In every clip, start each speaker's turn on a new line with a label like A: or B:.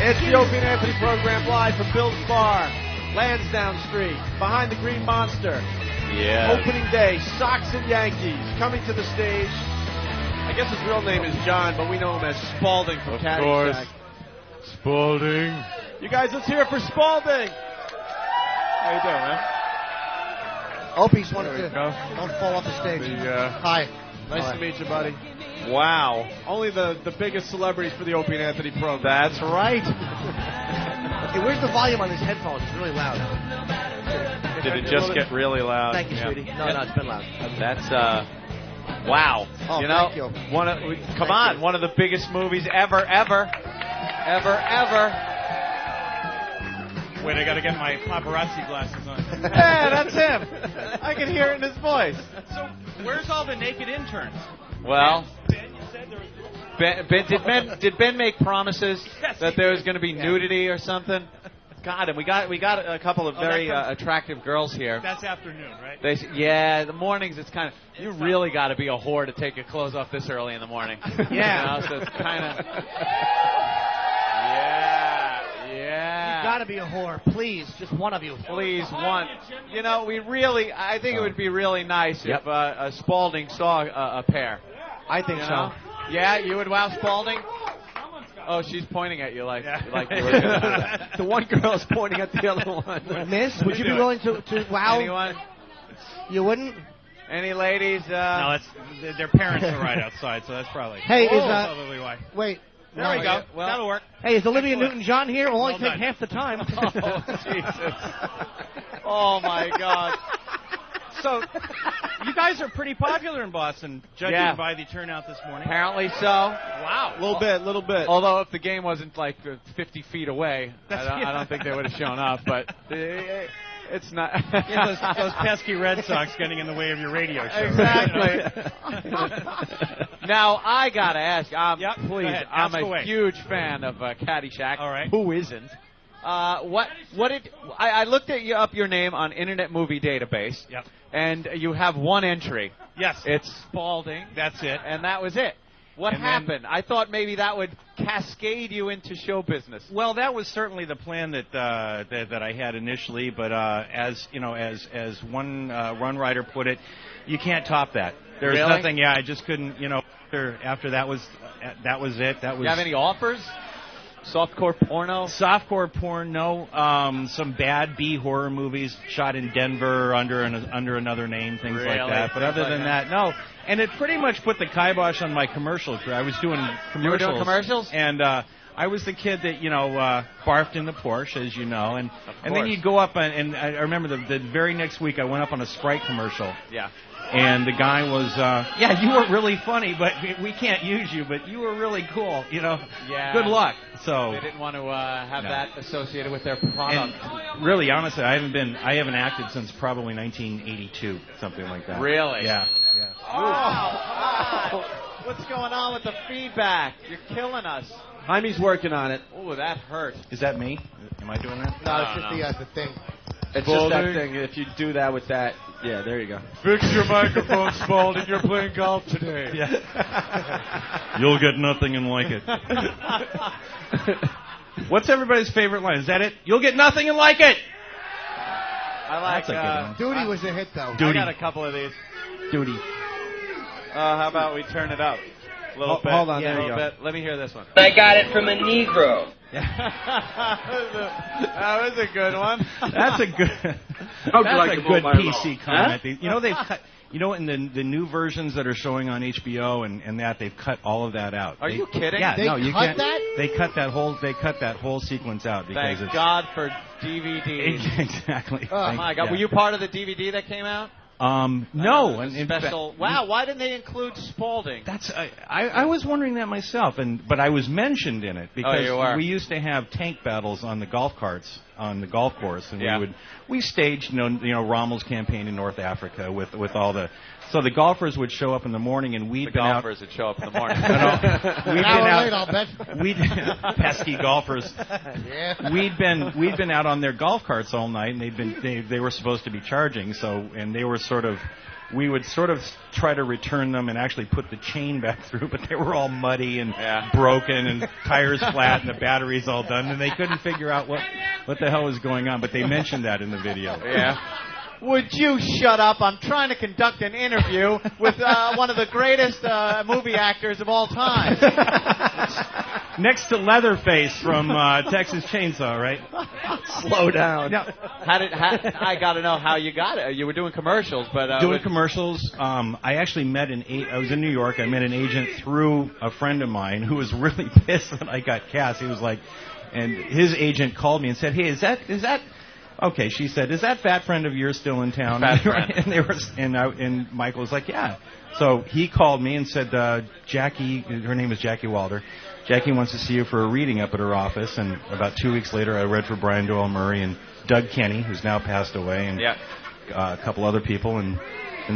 A: It's the Opie and Anthony program live from Bill's Bar, Lansdowne Street, behind the Green Monster.
B: Yeah.
A: Opening day, Sox and Yankees coming to the stage. I guess his real name is John, but we know him as Spaulding from Caddyshack.
B: Spaulding.
A: You guys, let's hear it for Spaulding. How you doing, man?
C: Opie's wanted to don't fall off the stage. Hi.
A: Nice to meet you, buddy. Wow. Only the biggest celebrities for the Opie and Anthony program.
B: That's right.
C: Hey, where's the volume on these headphones? It's really loud.
B: Did it just get really loud?
C: Thank you, sweetie. No, it's been loud.
B: That's, wow.
C: Oh,
B: you know,
C: thank you.
B: one of the biggest movies ever.
D: Wait, I got to get my paparazzi glasses on.
B: Yeah, that's him. I can hear it in his voice.
D: So, where's all the naked interns?
B: Well,
D: Ben, you said there was...
B: did Ben make promises that there was going to be nudity or something? God, and we got a couple of very attractive girls here.
D: That's afternoon, right?
B: The mornings it's kind of you really got to be a whore to take your clothes off this early in the morning.
C: Yeah.
B: You know, so it's kind of yeah.
C: You gotta be a whore, please. Just one of you.
B: Please, one. You know, I think it would be really nice if Spaulding saw a pair.
C: I think so.
B: Yeah, you would wow Spaulding? Oh, she's pointing at you like you were going to do that.
A: The one girl's pointing at the other one.
C: Miss, would you be willing to wow?
B: Anyone?
C: You wouldn't?
B: Any ladies?
D: No, their parents are right outside, so that's probably...
C: Hey,
D: probably why.
C: Wait.
D: There we go. Well, that'll work.
C: Hey, is Olivia Newton-John here? It'll only take half the time.
B: Oh, Jesus. Oh, my God.
D: So, you guys are pretty popular in Boston, judging by the turnout this morning.
B: Apparently so.
D: Wow.
A: A little bit.
B: Although if the game wasn't like 50 feet away, I don't think they would have shown up. But it's not.
D: Those pesky Red Sox getting in the way of your radio show.
B: Exactly. Now, I got to ask, please, I'm a huge fan of Caddyshack.
D: All right.
B: Who isn't? I looked up your name on Internet Movie Database.
D: Yep.
B: And you have one entry.
D: Yes.
B: It's Spaulding.
D: That's it.
B: And that was it. What happened? I thought maybe that would cascade you into show business.
D: Well, that was certainly the plan that I had initially, but as you know, as one run writer put it, you can't top that. There's nothing. Yeah, I just couldn't. You know, after that was it. That was.
B: You have any offers? Softcore porno?
D: Softcore porno, some bad B horror movies shot in Denver under another name, things like that. But other than that, no. And it pretty much put the kibosh on my commercial career. I was doing commercials.
B: You were doing commercials?
D: And I was the kid that, barfed in the Porsche, as you know. And then you'd go up, and I remember the very next week I went up on a Sprite commercial.
B: Yeah.
D: And the guy was, you were really funny, but we can't use you, but you were really cool,
B: Yeah.
D: Good luck. So
B: they didn't want to have that associated with their product.
D: And really, honestly, I haven't acted since probably 1982, something like that.
B: Really?
D: Yeah.
B: Oh, what's going on with the feedback? You're killing us.
A: Jaime's working on it.
B: Oh, that hurt.
D: Is that me? Am I doing that?
C: No, it's just the thing.
A: It's just that thing. If you do that with that, yeah, there you go.
B: Fix your microphone, Spaulding. You're playing golf today.
D: Yeah. You'll get nothing and like it. What's everybody's favorite line? Is that it? You'll get nothing and like it.
B: I like.
C: Duty was a hit, though.
B: I got a couple of these.
D: Duty.
B: How about we turn it up a little bit?
A: Hold on,
B: there
A: you go.
B: bit. Let me hear this one.
E: I got it from a Negro.
B: That was a good one.
D: That's a good. That's a good PC comment. Huh? They've cut. In the new versions that are showing on HBO and that they've cut all of that out.
B: Are you kidding?
D: Yeah, you can't.
C: That?
D: They cut that whole sequence out because
B: Thank God for DVDs.
D: Exactly.
B: Oh my God! Were you part of the DVD that came out?
D: No.
B: Special. Wow, why didn't they include Spaulding?
D: That's I was wondering that myself, but I was mentioned in it because we used to have tank battles on the golf carts on the golf course, and we staged Rommel's campaign in North Africa with all the. So the golfers would show up in the morning, and we'd been out.
B: The golfers would show up in the morning.
C: We'd been out. Late, I'll bet.
D: Pesky golfers.
C: Yeah.
D: We'd been out on their golf carts all night, and they were supposed to be charging. So, and they were sort of we would sort of try to return them and actually put the chain back through, but they were all muddy and broken and tires flat and the batteries all done, and they couldn't figure out what the hell was going on, but they mentioned that in the video.
B: Yeah. Would you shut up? I'm trying to conduct an interview with one of the greatest movie actors of all time.
D: Next to Leatherface from Texas Chainsaw, right?
C: Slow down.
B: Now, I got to know how you got it. You were doing commercials, but
D: doing commercials. I actually met I was in New York. I met an agent through a friend of mine who was really pissed that I got cast. He was like, and his agent called me and said, "Hey, is that?" Okay, she said, "Is that fat friend of yours still in town?"
B: Fat friend.
D: And Michael was like, "Yeah." So he called me and said, "Jackie, her name is Jackie Walder. Jackie wants to see you for a reading up at her office." And about 2 weeks later, I read for Brian Doyle Murray and Doug Kenny, who's now passed away, and a couple other people, and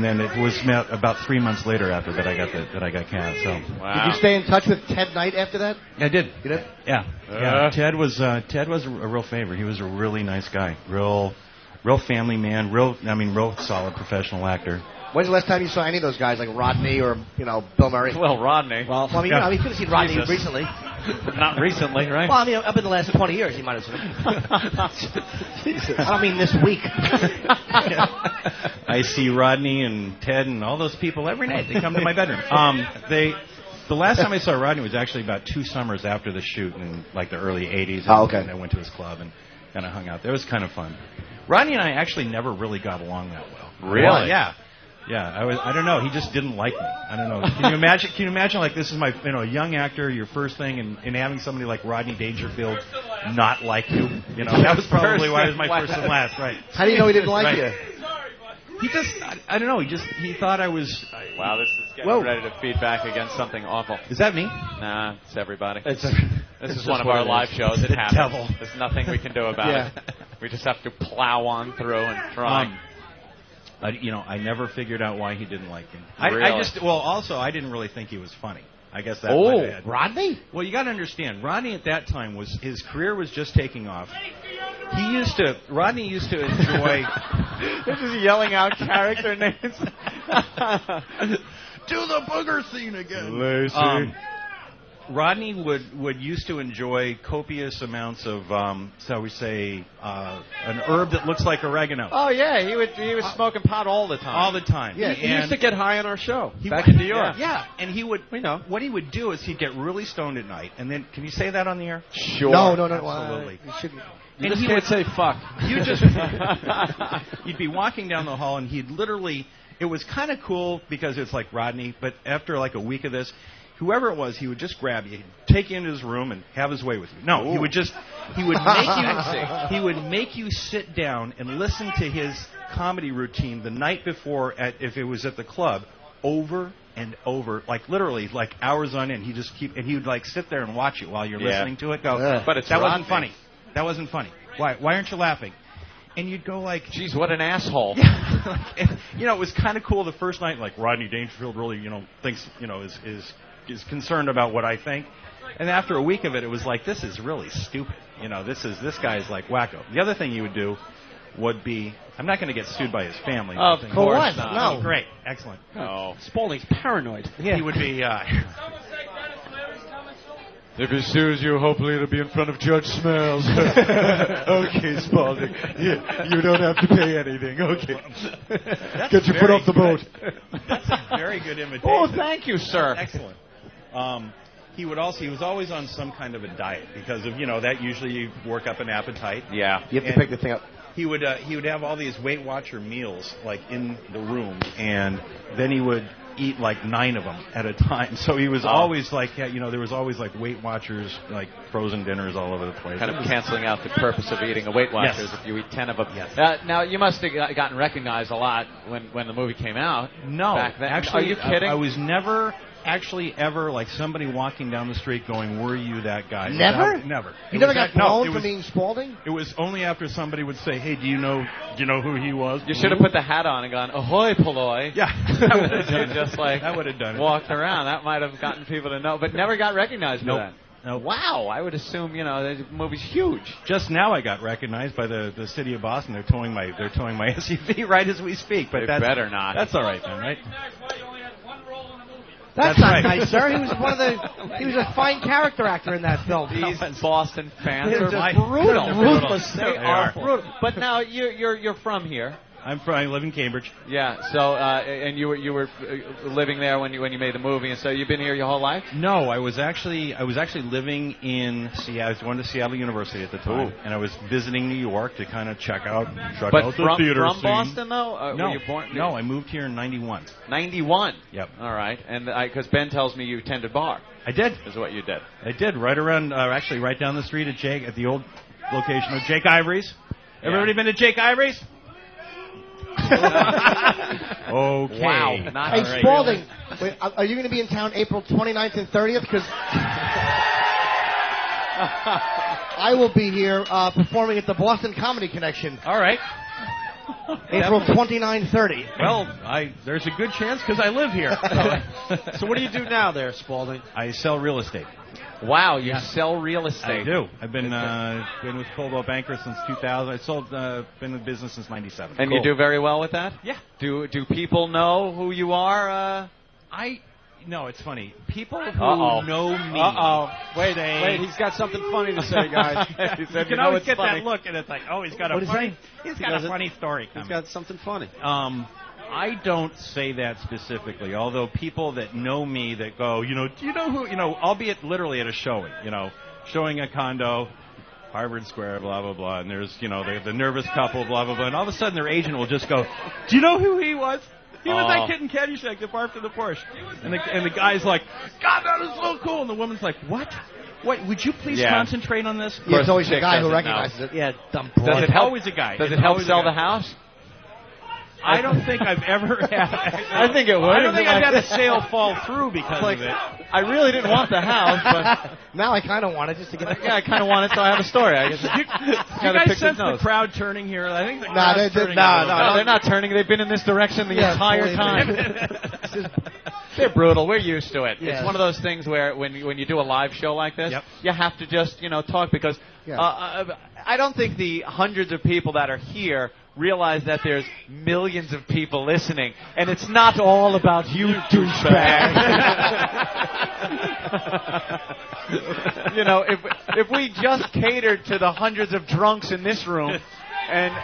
D: then it was about 3 months later after that I got cast. So
C: Did you stay in touch with Ted Knight after that?
D: I did.
C: You did?
D: Yeah. Ted was a real favorite. He was a really nice guy, real family man, real solid professional actor.
C: When's the last time you saw any of those guys, like Rodney or Bill Murray?
B: Well, Rodney.
C: Well, I mean, you could have seen Rodney recently.
B: Not recently, right?
C: Well, I mean, up in the last 20 years, you might have seen him. Jesus. I don't mean this week.
D: I see Rodney and Ted and all those people every night. They come to my bedroom. The last time I saw Rodney was actually about 2 summers after the shoot in like the early 80s.
C: Oh, okay.
D: And I went to his club and kind of hung out there. It was kind of fun. Rodney and I actually never really got along that well.
B: Really?
D: Yeah. I don't know. He just didn't like me. I don't know. Can you imagine like this is my young actor, your first thing, and having somebody like Rodney Dangerfield not like you? That was probably why it was my first and last, right?
C: How do you know he didn't like you?
D: He just, I don't know. He thought I was.
B: Wow, this is getting ready to feed back against something awful.
D: Is that me?
B: Nah, it's everybody.
C: This
B: is one of our live shows. It happens.
D: Devil.
B: There's nothing we can do about it. We just have to plow on through and try.
D: I never figured out why he didn't like me.
B: Really?
D: Also, I didn't really think he was funny. I guess that's my bad.
C: Rodney?
D: Well, you got to understand, Rodney at that time his career was just taking off. Rodney used to enjoy.
B: This is yelling out character names.
D: Do the booger scene again.
B: Lazy.
D: Rodney would used to enjoy copious amounts of, shall we say, an herb that looks like oregano.
B: Oh yeah, he was smoking pot all the time.
D: All the time.
A: Yeah, he used to get high on our show
D: back
A: in New York.
D: Yeah, and he would. What he would do is he'd get really stoned at night, and then can you say that on the air?
B: Sure.
C: No.
D: Absolutely.
A: You just can't say fuck.
D: You'd be walking down the hall, and he'd literally. It was kind of cool because it's like Rodney, but after like a week of this. Whoever it was, he would just grab you, take you into his room, and have his way with you. No, he would make you sit down and listen to his comedy routine the night before, if it was at the club, over and over, like literally, like hours on end. He would like sit there and watch it while you're listening to it. Go,
B: but
D: that wasn't funny. That wasn't funny. Why aren't you laughing? And you'd go like,
B: "Geez, what an asshole!"
D: It was kind of cool the first night. Like Rodney Dangerfield really, thinks, is concerned about what I think. And after a week of it, it was like, this is really stupid. This guy's like wacko. The other thing he would do would be, I'm not going to get sued by his family.
B: Of course
C: not.
D: No. Great. Excellent.
B: No.
A: Spaulding's paranoid.
D: Yeah. He would be...
A: If he sues you, hopefully it'll be in front of Judge Smells. Okay, Spaulding. You don't have to pay anything. Okay. Get your foot off the boat.
D: That's a very good imitation.
B: Oh, thank you, sir.
D: Excellent. He was always on some kind of a diet because of, that usually you work up an appetite.
B: Yeah.
C: You have to pick the thing up.
D: He would have all these Weight Watcher meals like in the room, and then he would eat like 9 of them at a time. So he was always like, there was always like Weight Watchers, like frozen dinners all over the place.
B: Kind of canceling out the purpose of eating a Weight Watchers if you eat 10 of them.
D: Yes.
B: Now, you must have gotten recognized a lot when the movie came out.
D: No.
B: Back then.
D: Actually,
B: are you kidding?
D: I was never actually ever like somebody walking down the street going, "Were you that guy?"
C: Never?
D: Never.
C: You never got blown for being Spaulding?
D: It was only after somebody would say, "Hey, do you know who he was?"
B: You should have put the hat on and gone, "Ahoy, Polloy."
D: Yeah.
B: Just like
D: that would have done it.
B: Walked around. That might have gotten people to know, but never got recognized for that.
D: Nope.
B: Wow, I would assume the movie's huge.
D: Just now, I got recognized by the city of Boston. They're towing my SUV right as we speak. But
B: they better not.
D: That's all right, then, right?
C: That's not nice, sir. He was he was a fine character actor in that film.
B: These Boston fans
C: They're
B: are
C: just
B: brutal.
C: Ruthless.
B: They are brutal. But now you're from here.
D: I live in Cambridge.
B: Yeah. So and you were living there when you made the movie, and so you've been here your whole life?
D: No, I was actually living in Seattle. I was going to Seattle University at the time, and I was visiting New York to kind of check out the theater
B: from
D: scene.
B: Boston though?
D: No,
B: were you born?
D: No, I moved here in '91.
B: 91.
D: Yep.
B: All right, and because Ben tells me you tended bar.
D: I did.
B: Is what you did.
D: I did right around, actually right down the street at the old location of Jake Ivory's. Everybody been to Jake Ivory's? Okay.
B: Wow. Not
C: Hey,
B: right.
C: Spaulding, wait, are you going to be in town April 29th and 30th? Because I will be here performing at the Boston Comedy Connection.
D: All right.
C: April 29-30.
D: Well, there's a good chance because I live here.
C: So what do you do now there, Spaulding?
D: I sell real estate.
B: Wow, you sell real estate.
D: I do. I've been with Coldwell Banker since 2000. Been in business since '97.
B: And you do very well with that?
D: Yeah.
B: Do people know who you are?
D: No, it's funny. People who know me.
F: Wait, he's got something funny to say, guys.
B: He said,
D: you can always get that look, and it's like, he's got a funny story coming.
F: He's got something funny.
D: I don't say that specifically, although people that know me that go, do you know who, I'll be literally at a showing, showing a condo, Harvard Square, blah, blah, blah, and there's, the nervous couple, blah, blah, blah, and all of a sudden their agent will just go, do you know who he was? He was that kid in Caddyshack that barfed in the Porsche. And the guy's like, God, that is so cool. And the woman's like, what? What? Would you please concentrate on this?
C: Yeah, it's always a guy who recognizes it. Yeah, dumb broad.
B: Does it help?
D: Always a guy.
B: Does it help sell the house?
D: I don't think I've ever had.
B: I think it would.
D: I don't think I've had a sale fall through because of it.
B: I really didn't want the house, but
C: now I kind of want it just to get.
B: Yeah, I kind of want it, so I have a story. I guess.
D: You guys sense the crowd turning here? I think the crowd's turning.
B: No, they're not turning. They've been in this direction the entire time. They're brutal. We're used to it. It's one of those things where when you do a live show like this, you have to just talk because I don't think the hundreds of people that are here realize that there's millions of people listening, and it's not all about you, douchebag. If we just catered to the hundreds of drunks in this room, and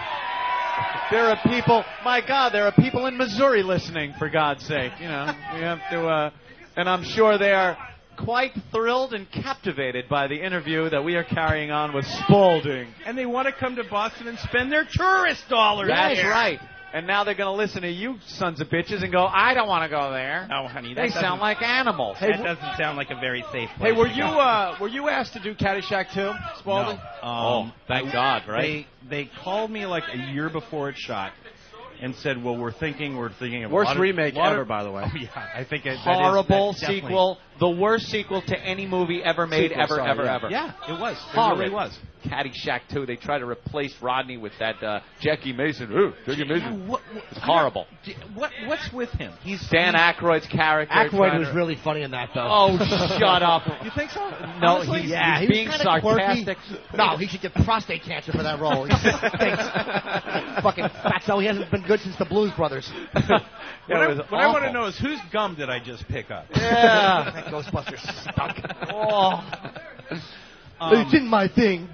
B: there are people, my God, there are people in Missouri listening, for God's sake. We have to, and I'm sure they are quite thrilled and captivated by the interview that we are carrying on with Spaulding.
D: And they want to come to Boston and spend their tourist dollars.
B: That's right. And now they're going to listen to you sons of bitches and go, I don't want to go there.
D: No, honey.
B: They sound like animals.
D: That doesn't sound like a very safe place.
F: Hey, were you asked to do Caddyshack too, Spaulding?
D: No.
B: Thank God, right?
D: They called me like a year before it shot and said, well, we're thinking of
F: worst remake ever, by the way.
D: Oh, yeah, I think
B: horrible sequel, the worst sequel to any movie ever made, ever.
D: Yeah, it was.
B: Horrid.
D: It really was.
B: Caddyshack 2, they try to replace Rodney with that Jackie Mason. Jackie Mason. It's horrible.
D: What's with him?
B: Dan Aykroyd's character.
C: Aykroyd was really funny in that, though.
B: Oh, shut up.
D: You think so?
B: No,
C: Honestly,
B: he's
C: he
B: being
C: was
B: sarcastic.
C: No, he should get prostate cancer for that role. He stinks. Fucking fatso. He hasn't been good since the Blues Brothers.
D: What I want to know is whose gum did I just pick up?
C: Yeah. That Ghostbusters stunk. It's in my thing.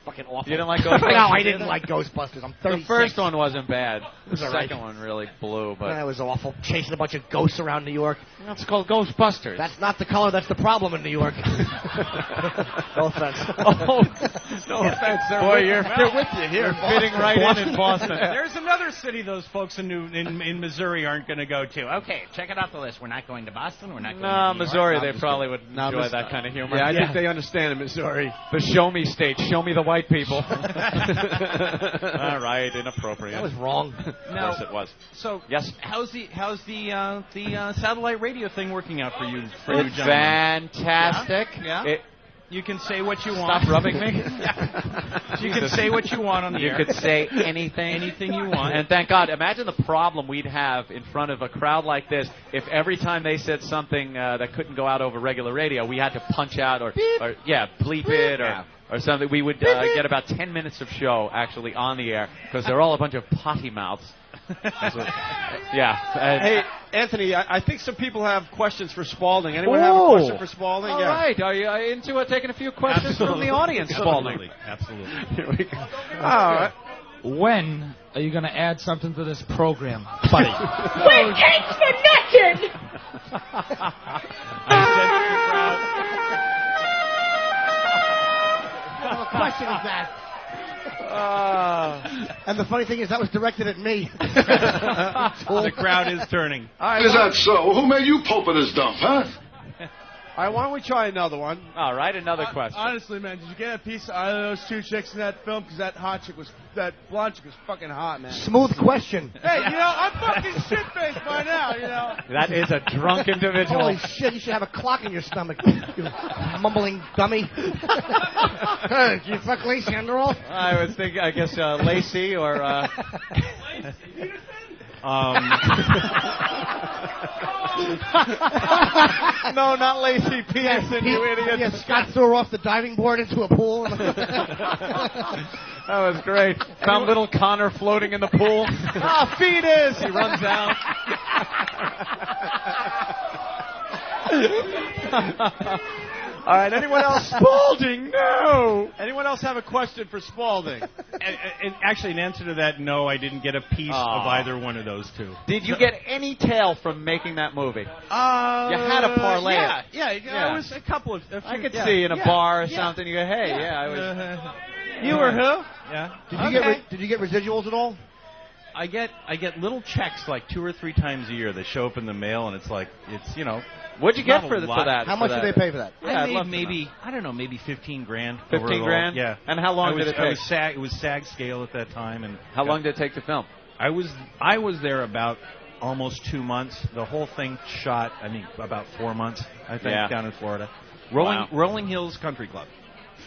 C: Fucking awful.
B: You didn't like Ghostbusters?
C: No, I didn't like Ghostbusters. I'm 36.
B: The first one wasn't bad. The
C: all
B: second one really blew. But
C: that was awful. Chasing a bunch of ghosts around New York.
B: That's called Ghostbusters.
C: That's not the color. That's the problem in New York. No offense.
B: No offense. Boy, they're with you here. They're fitting right in Boston.
D: There's another city those folks in Missouri aren't going to go to. Okay, check it off the list. We're not going to Boston. We're not going to New
B: Missouri.
D: York.
B: They probably would enjoy that kind of humor.
F: Yeah, I think they understand in Missouri.
B: The show me state. Show me the white people. All right, inappropriate.
C: That was wrong.
B: Of course it was.
D: So,
B: yes.
D: How's the satellite radio thing working out for you?
B: It's fantastic.
D: Yeah. You can say what you want.
B: Stop rubbing me.
D: You can say what you want on the air.
B: You could say anything.
D: Anything you want.
B: And thank God. Imagine the problem we'd have in front of a crowd like this if every time they said something that couldn't go out over regular radio, we had to punch out or bleep it or something. We would get about 10 minutes of show actually on the air because they're all a bunch of potty mouths.
F: Hey, Anthony, I think some people have questions for Spaulding. Anyone have a question for Spaulding?
B: All right. Are you into taking a few questions from the audience, Spaulding?
D: Absolutely.
F: Here we go. All right.
G: When are you going to add something to this program, buddy?
H: When cakes for nothing!
C: What question is that? And the funny thing is, that was directed at me.
D: The crowd is turning.
I: Is that so? Who made you pope of this dump, huh?
F: All right, why don't we try another one?
B: All right, another question.
J: Honestly, man, did you get a piece out of those two chicks in that film? Because that blonde chick was fucking hot, man.
C: Smooth question.
J: Hey, I'm fucking shit-faced by now,
B: That is a drunk individual.
C: Holy shit, you should have a clock in your stomach, you mumbling dummy. Did you fuck Lacey Underall?
B: I was thinking, I guess, Lacey or... No, not Lacey Pearson, you idiot.
C: Yeah, Scott threw her off the diving board into a pool.
B: That was great. Found little Connor floating in the pool. Fetus! He runs out.
F: All right, anyone else?
B: Spaulding, no!
F: Anyone else have a question for Spaulding?
D: And actually, in answer to that, no, I didn't get a piece of either one of those two.
B: Did you get any tail from making that movie? You had a parlay.
F: Yeah. It was a couple of...
B: I could see in a bar or something. You go, hey, I was...
F: You were who?
D: Yeah.
C: Did you get residuals at all?
D: I get little checks like 2 or 3 times a year that show up in the mail, and it's
B: What'd you get for that?
C: How much did they pay for that?
D: I made maybe $15,000.
B: 15 grand?
D: Yeah.
B: And how long did it take?
D: It was SAG scale at that time, and
B: how long did it take to film?
D: I was there about almost 2 months. The whole thing shot, about 4 months, I think, down in Florida. Rolling Hills Country Club.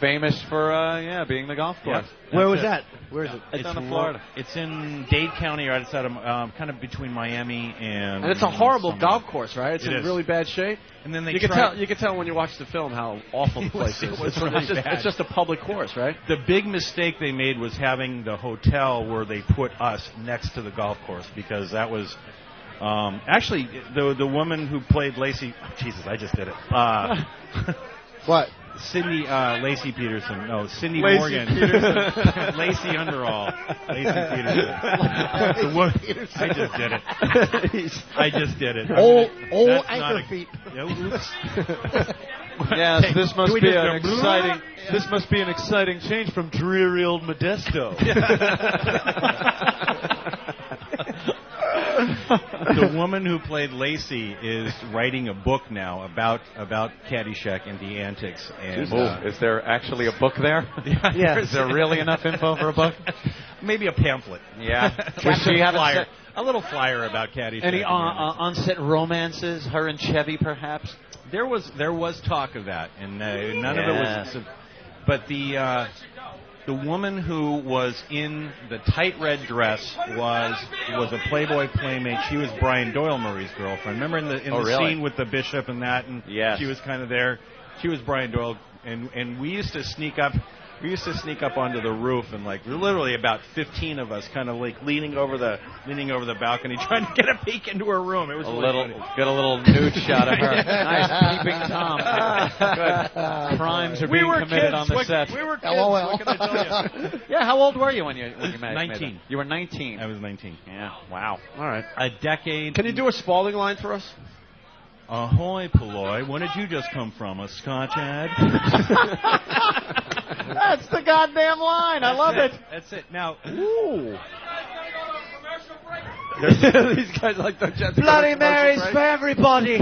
B: Famous for being the golf course.
C: Yeah. Where was that? Where is it?
B: It's down in Florida.
D: It's in Dade County, right outside of kind of between Miami and.
F: And it's a horrible golf course, right? It's in really bad shape.
D: And then
F: you can tell when you watch the film how awful the place is. It's just a public course, right?
D: The big mistake they made was having the hotel where they put us next to the golf course, because that was. Actually, the woman who played Lacey. Jesus, I just did it.
C: What?
D: Cindy Lacey Peterson. No, Cindy
F: Lacey
D: Morgan. Lacey Underall. Lacey Peterson. I just did it.
C: Old anchor feet.
D: Oops.
B: Yes, this must be an exciting change from dreary old Modesto.
D: The woman who played Lacey is writing a book now about Caddyshack and the antics. And
B: is there actually a book there?
D: Yeah.
B: Is there really enough info for a book?
D: Maybe a pamphlet.
B: Yeah. Does she have
D: a little flyer about Caddyshack?
B: Any on-set romances? Her and Chevy, perhaps?
D: There was talk of that, and none of it was. But the woman who was in the tight red dress was a Playboy playmate. She was Brian Doyle Murray's girlfriend. Remember in the scene with the bishop and that, and she was kind of there. She was Brian Doyle, and we used to sneak up. We used to sneak up onto the roof, and literally about 15 of us, kind of leaning over the balcony, trying to get a peek into her room. It was
B: get a little nude shot of her. Nice peeping Tom. Good. Crimes are being committed on the set.
F: We were kids.
C: LOL.
F: What can I tell you?
B: Yeah, how old were you when you met?
D: 19.
B: You were 19.
D: I was 19.
B: Yeah. Wow.
F: All right.
D: A decade.
F: Can you do a Spaulding line for us?
D: Ahoy, Polloy. Where did you just come from? A Scotch ad?
B: That's the goddamn line. I love it.
D: That's it. Now,
F: these guys like the Jets.
C: Bloody Marys for everybody.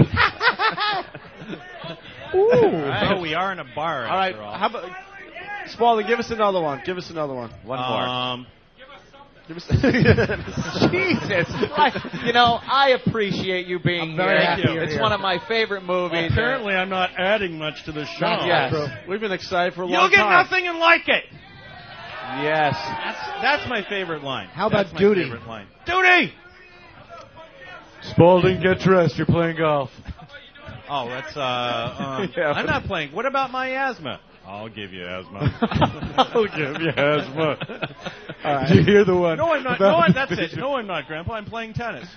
D: So we are in a bar.
F: All right. How about Spaulding? Give us another one.
B: One more. Jesus Christ. You know, I appreciate you being here. It's one of my favorite movies.
D: Apparently, I'm not adding much to the show.
B: Yes.
F: We've been excited for a long
D: You'll get
F: time.
D: nothing and like it.
B: Yes.
D: That's my favorite line.
C: How about
D: That's my
C: duty?
D: favorite line. Duty!
A: Spaulding, get dressed. You're playing golf.
D: Oh, that's, I'm not playing. What about my asthma? I'll give you asthma.
A: I'll give you asthma. Did you hear the one?
D: No, I'm not. No, that's it. No, I'm not, Grandpa. I'm playing tennis.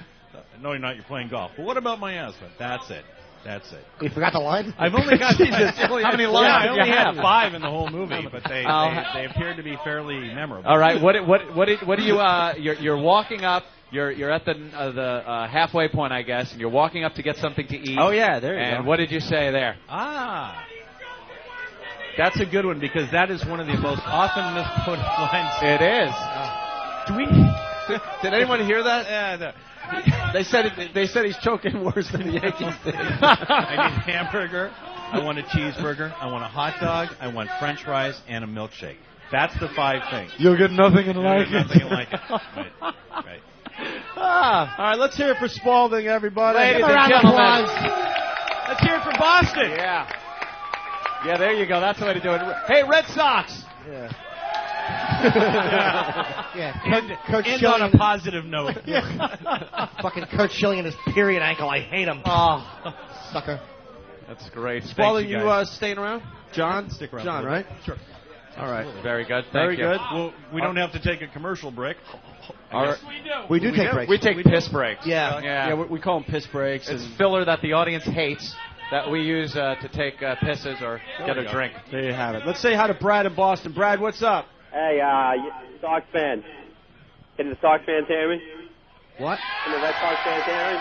D: No, you're not. You're playing golf. But what about my asthma? That's it. That's it.
C: You forgot the line?
D: I've only got
B: How many lines?
D: I only had 5 in the whole movie, but they appeared to be fairly memorable.
B: All right. What do you? You're walking up. You're at the halfway point, I guess, and you're walking up to get something to eat.
F: Oh yeah, there you go.
B: And what did you say there?
D: That's a good one because that is one of the most often misquoted lines.
B: It is.
F: Did anyone hear that?
D: Yeah. No.
F: They said he's choking worse than the Yankees did.
D: I need a hamburger. I want a cheeseburger. I want a hot dog. I want French fries and a milkshake. That's the 5 things.
A: You'll get nothing and like it.
D: Nothing like it. Right.
F: All right, let's hear it for Spaulding, everybody.
B: Ladies and gentlemen.
D: Let's hear it for Boston.
B: Yeah. Yeah, there you go. That's the way to do it. Hey, Red Sox.
C: Yeah.
D: End on a positive note.
C: Fucking Kurt Schilling and his period ankle. I hate him.
B: Oh,
C: sucker.
B: That's great.
F: Spaulding,
B: you
F: staying around? John?
D: Stick around.
F: John, right?
D: Sure.
F: All right.
B: Very good.
F: Very good.
D: Well, we don't have to take a commercial break.
C: We do take breaks.
B: We take piss breaks.
F: Yeah, we call them piss breaks.
B: It's filler that the audience hates that we use to take pisses or get a drink.
F: There you have it. Let's say hi to Brad in Boston. Brad, what's up?
K: Hey, Sox fan. Can the Sox fans hear me?
C: What?
K: Can the Red Sox fans hear me?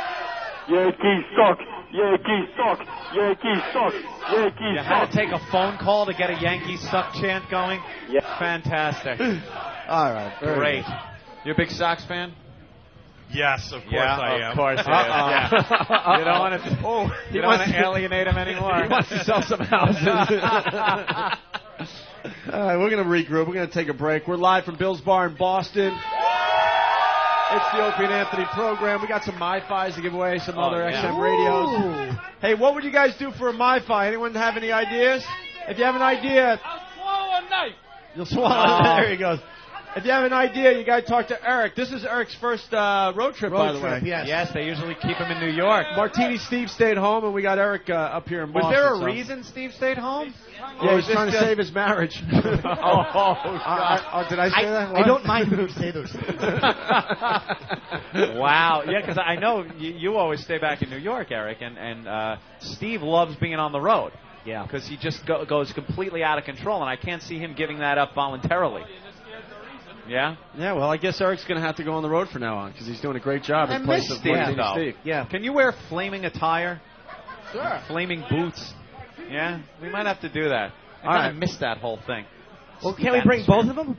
K: Yankees suck. Yankees suck. Yankees suck. Yankees
B: You had to take a phone call to get a Yankees suck chant going?
K: Yeah.
B: Fantastic.
F: All right.
B: Great. You a big Sox fan?
D: Yes, of course I am.
B: Of course he is. Yeah. You don't want to. You don't want to alienate him anymore.
F: He wants to sell some houses. All right, we're going to regroup. We're going to take a break. We're live from Bill's Bar in Boston. It's the Opie and Anthony program. We got some MiFis to give away, some other XM radios. Hey, what would you guys do for a MiFi? Anyone have any ideas? If you have an idea,
G: I'll swallow a knife.
F: you'll swallow it. There he goes. If you have an idea, you got to talk to Eric. This is Eric's first road trip, by the way.
C: Yes,
B: they usually keep him in New York.
F: Martini Steve stayed home, and we got Eric up here in Boston.
B: Was there a reason Steve stayed home?
F: Yeah, he's trying to save his marriage.
B: God.
F: Did I say that?
C: I don't mind when you say those things.
B: Wow. Yeah, because I know you always stay back in New York, Eric, and Steve loves being on the road.
C: Yeah.
B: Because he just goes completely out of control, and I can't see him giving that up voluntarily. Yeah?
F: Yeah, well, I guess Eric's going to have to go on the road from now on because he's doing a great job in place of Martini Steve.
B: Yeah. Can you wear flaming attire?
F: Sure.
B: Flaming boots? Yeah? We might have to do that. I kind of missed that whole thing.
C: Well, can't we bring both of them?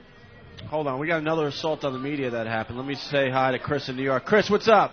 F: Hold on. We got another assault on the media that happened. Let me say hi to Chris in New York. Chris, what's up?